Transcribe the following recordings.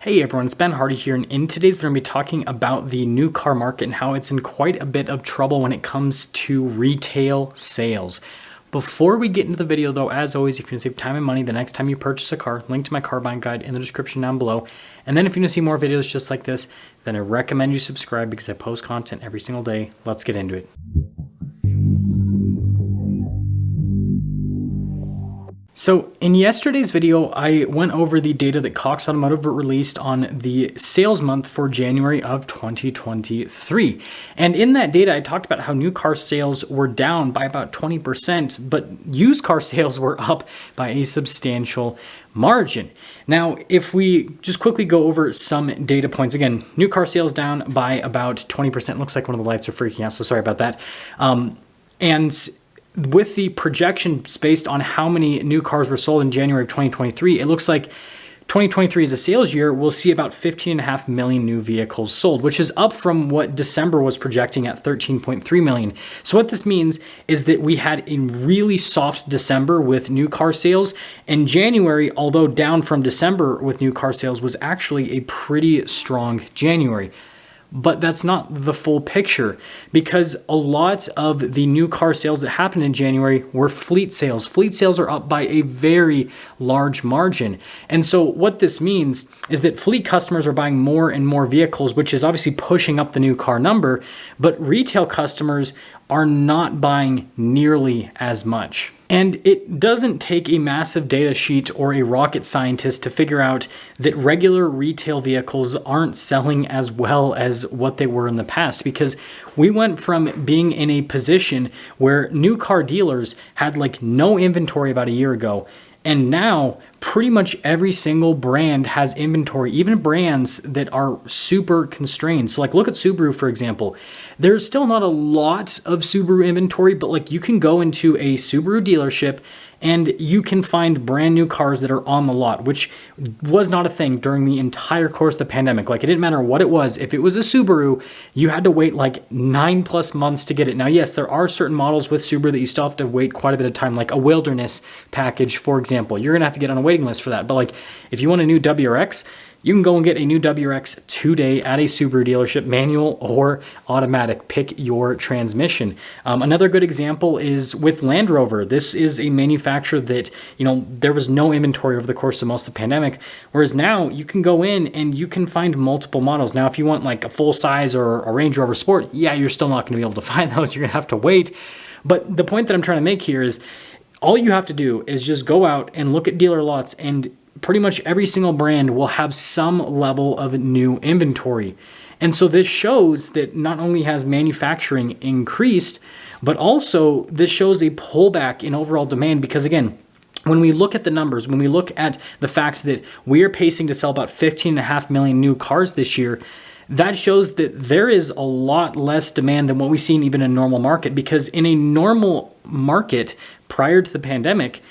Hey everyone, it's Ben Hardy here, and in today's video, we're going to be talking about the new car market and how it's in quite a bit of trouble when it comes to retail sales. Before we get into the video though, as always, if you want to save time and money the next time you purchase a car, link to my car buying guide in the description down below. And then if you want to see more videos just like this, then I recommend you subscribe because I post content every single day. Let's get into it. So in yesterday's video, I went over the data that Cox Automotive released on the sales month for January of 2023. And in that data, I talked about how new car sales were down by about 20%, but used car sales were up by a substantial margin. Now, if we just quickly go over some data points, again, new car sales down by about 20%. Looks like one of the lights are freaking out, so sorry about that. And with the projections based on how many new cars were sold in January of 2023, it looks like 2023 as a sales year, we'll see about 15.5 million new vehicles sold, which is up from what December was projecting at 13.3 million. So what this means is that we had a really soft December with new car sales, and January, although down from December with new car sales, was actually a pretty strong January. But that's not the full picture, because a lot of the new car sales that happened in January were fleet sales. Fleet sales are up by a very large margin. And so what this means is that fleet customers are buying more and more vehicles, which is obviously pushing up the new car number, but retail customers are not buying nearly as much. And it doesn't take a massive data sheet or a rocket scientist to figure out that regular retail vehicles aren't selling as well as what they were in the past, because we went from being in a position where new car dealers had like no inventory about a year ago, and now pretty much every single brand has inventory, even brands that are super constrained. So like look at Subaru, for example. There's still not a lot of Subaru inventory, but like you can go into a Subaru dealership and you can find brand new cars that are on the lot, which was not a thing during the entire course of the pandemic. Like it didn't matter what it was. If it was a Subaru, you had to wait like 9+ months to get it. Now, yes, there are certain models with Subaru that you still have to wait quite a bit of time, like a Wilderness package, for example. You're gonna have to get on a waiting list for that. But like if you want a new WRX, you can go and get a new WRX today at a Subaru dealership, manual or automatic. Pick your transmission. Another good example is with Land Rover. This is a manufacturer that, there was no inventory over the course of most of the pandemic, whereas now you can go in and you can find multiple models. Now, if you want like a full size or a Range Rover Sport, yeah, you're still not going to be able to find those. You're going to have to wait. But the point that I'm trying to make here is all you have to do is just go out and look at dealer lots, and pretty much every single brand will have some level of new inventory. And so this shows that not only has manufacturing increased, but also this shows a pullback in overall demand, because again, when we look at the numbers, when we look at the fact that we are pacing to sell about 15.5 million new cars this year, that shows that there is a lot less demand than what we see in even a normal market, because in a normal market prior to the pandemic,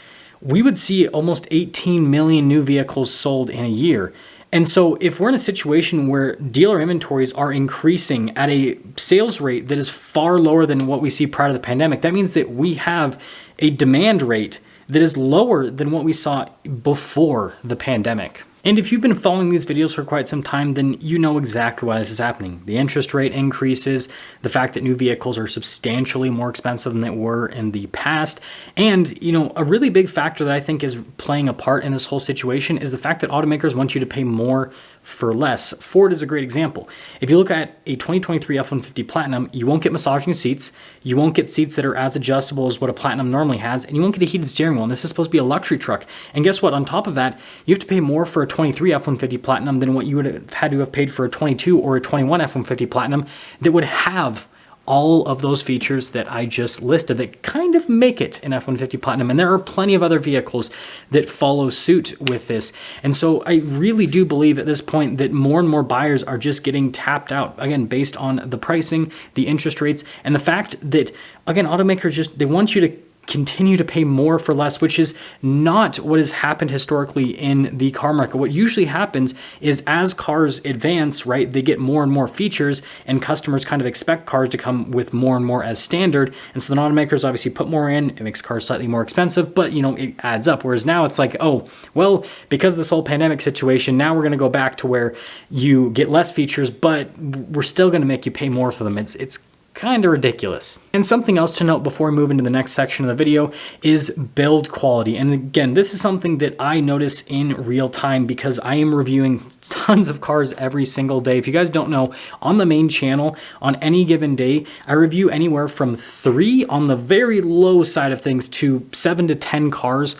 we would see almost 18 million new vehicles sold in a year. And so if we're in a situation where dealer inventories are increasing at a sales rate that is far lower than what we see prior to the pandemic, that means that we have a demand rate that is lower than what we saw before the pandemic. And if you've been following these videos for quite some time, then you know exactly why this is happening. The interest rate increases, the fact that new vehicles are substantially more expensive than they were in the past. And, a really big factor that I think is playing a part in this whole situation is the fact that automakers want you to pay more for less. Ford is a great example. If you look at a 2023 F-150 Platinum, you won't get massaging seats, you won't get seats that are as adjustable as what a Platinum normally has, and you won't get a heated steering wheel. And this is supposed to be a luxury truck. And guess what? On top of that, you have to pay more for a 23 F-150 Platinum than what you would have had to have paid for a 22 or a 21 F-150 Platinum that would have all of those features that I just listed that kind of make it an F-150 Platinum. And there are plenty of other vehicles that follow suit with this. And so I really do believe at this point that more and more buyers are just getting tapped out, again, based on the pricing, the interest rates, and the fact that, again, automakers they want you to continue to pay more for less, which is not what has happened historically in the car market. What usually happens is as cars advance, right, they get more and more features, and customers kind of expect cars to come with more and more as standard. And so the automakers obviously put more in, it makes cars slightly more expensive, but it adds up. Whereas now it's like, oh, well, because of this whole pandemic situation, now we're going to go back to where you get less features, but we're still going to make you pay more for them. It's kind of ridiculous. And something else to note before we move into the next section of the video is build quality. And again, this is something that I notice in real time because I am reviewing tons of cars every single day. If you guys don't know, on the main channel, on any given day, I review anywhere from 3 on the very low side of things to 7 to 10 cars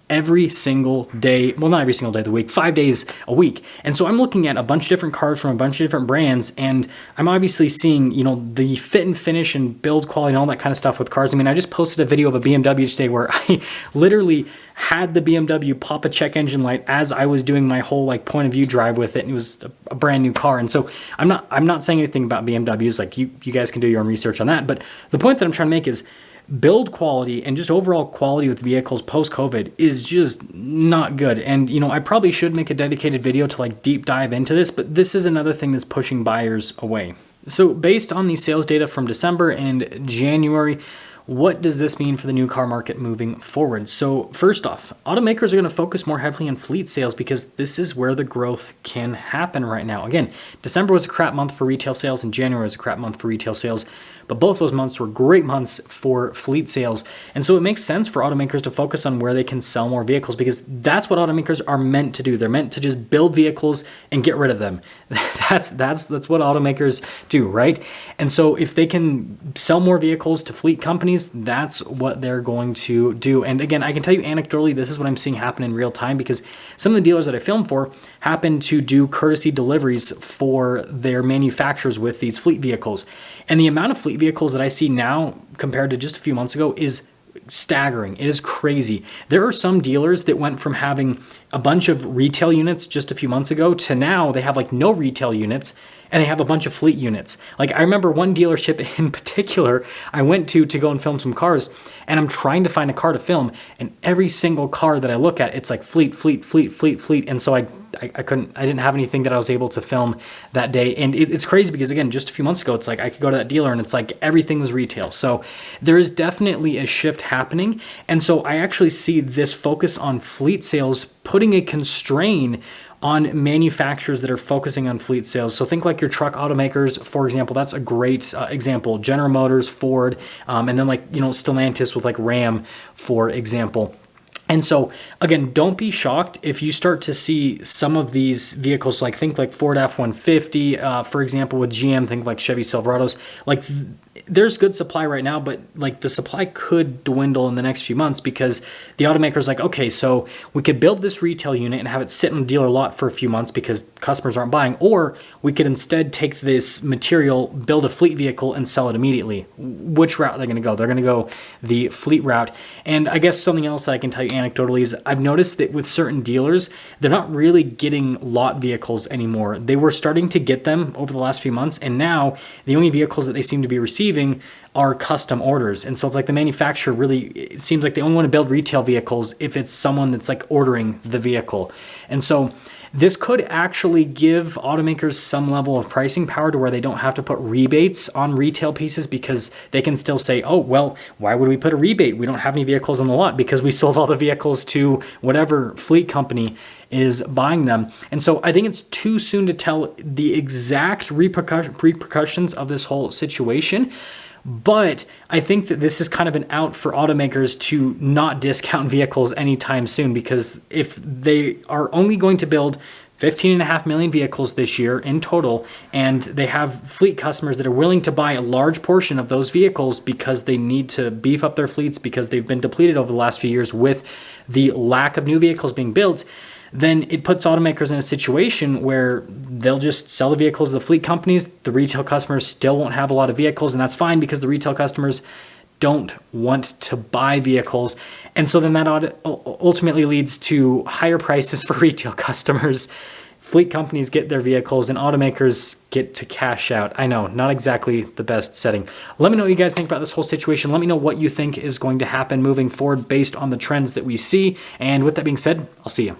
every single day. Well, not every single day of the week, 5 days a week. And so I'm looking at a bunch of different cars from a bunch of different brands, and I'm obviously seeing, the fit and finish and build quality and all that kind of stuff with cars. I mean, I just posted a video of a BMW today where I literally had the BMW pop a check engine light as I was doing my whole point of view drive with it. And it was a brand new car. And so I'm not saying anything about BMWs. Like you guys can do your own research on that. But the point that I'm trying to make is build quality and just overall quality with vehicles post-COVID is just not good. And, I probably should make a dedicated video to deep dive into this, but this is another thing that's pushing buyers away. So based on the sales data from December and January, what does this mean for the new car market moving forward? So first off, automakers are going to focus more heavily on fleet sales because this is where the growth can happen right now. Again, December was a crap month for retail sales and January was a crap month for retail sales. But both those months were great months for fleet sales. And so it makes sense for automakers to focus on where they can sell more vehicles because that's what automakers are meant to do. They're meant to just build vehicles and get rid of them. That's what automakers do, right? And so if they can sell more vehicles to fleet companies, that's what they're going to do. And again, I can tell you anecdotally, this is what I'm seeing happen in real time because some of the dealers that I film for happen to do courtesy deliveries for their manufacturers with these fleet vehicles. And the amount of fleet vehicles that I see now compared to just a few months ago is staggering. It is crazy. There are some dealers that went from having a bunch of retail units just a few months ago to now they have no retail units and they have a bunch of fleet units. I remember one dealership in particular I went to go and film some cars, and I'm trying to find a car to film, and every single car that I look at, it's fleet. And so I didn't have anything that I was able to film that day. And it's crazy because again, just a few months ago, it's I could go to that dealer and it's everything was retail. So there is definitely a shift happening. And so I actually see this focus on fleet sales putting a constraint on manufacturers that are focusing on fleet sales. So think your truck automakers, for example. That's a great example. General Motors, Ford, and then Stellantis with Ram, for example. And so, again, don't be shocked if you start to see some of these vehicles, think Ford F-150, for example, with GM, think Chevy Silverados. There's good supply right now, but the supply could dwindle in the next few months because the automaker's okay, so we could build this retail unit and have it sit in the dealer lot for a few months because customers aren't buying, or we could instead take this material, build a fleet vehicle, and sell it immediately. Which route are they going to go? They're going to go the fleet route. And I guess something else that I can tell you anecdotally is I've noticed that with certain dealers, they're not really getting lot vehicles anymore. They were starting to get them over the last few months, and now the only vehicles that they seem to be receiving are custom orders. And so it's the manufacturer really, it seems they only want to build retail vehicles if it's someone that's ordering the vehicle. And so this could actually give automakers some level of pricing power to where they don't have to put rebates on retail pieces because they can still say, oh, well, why would we put a rebate? We don't have any vehicles on the lot because we sold all the vehicles to whatever fleet company is buying them. And so I think it's too soon to tell the exact repercussions of this whole situation. But I think that this is kind of an out for automakers to not discount vehicles anytime soon, because if they are only going to build 15.5 million vehicles this year in total, and they have fleet customers that are willing to buy a large portion of those vehicles because they need to beef up their fleets because they've been depleted over the last few years with the lack of new vehicles being built, then it puts automakers in a situation where they'll just sell the vehicles to the fleet companies. The retail customers still won't have a lot of vehicles, and that's fine because the retail customers don't want to buy vehicles. And so then that ultimately leads to higher prices for retail customers, fleet companies get their vehicles and automakers get to cash out. I know, not exactly the best setting. Let me know what you guys think about this whole situation. Let me know what you think is going to happen moving forward based on the trends that we see. And with that being said, I'll see you.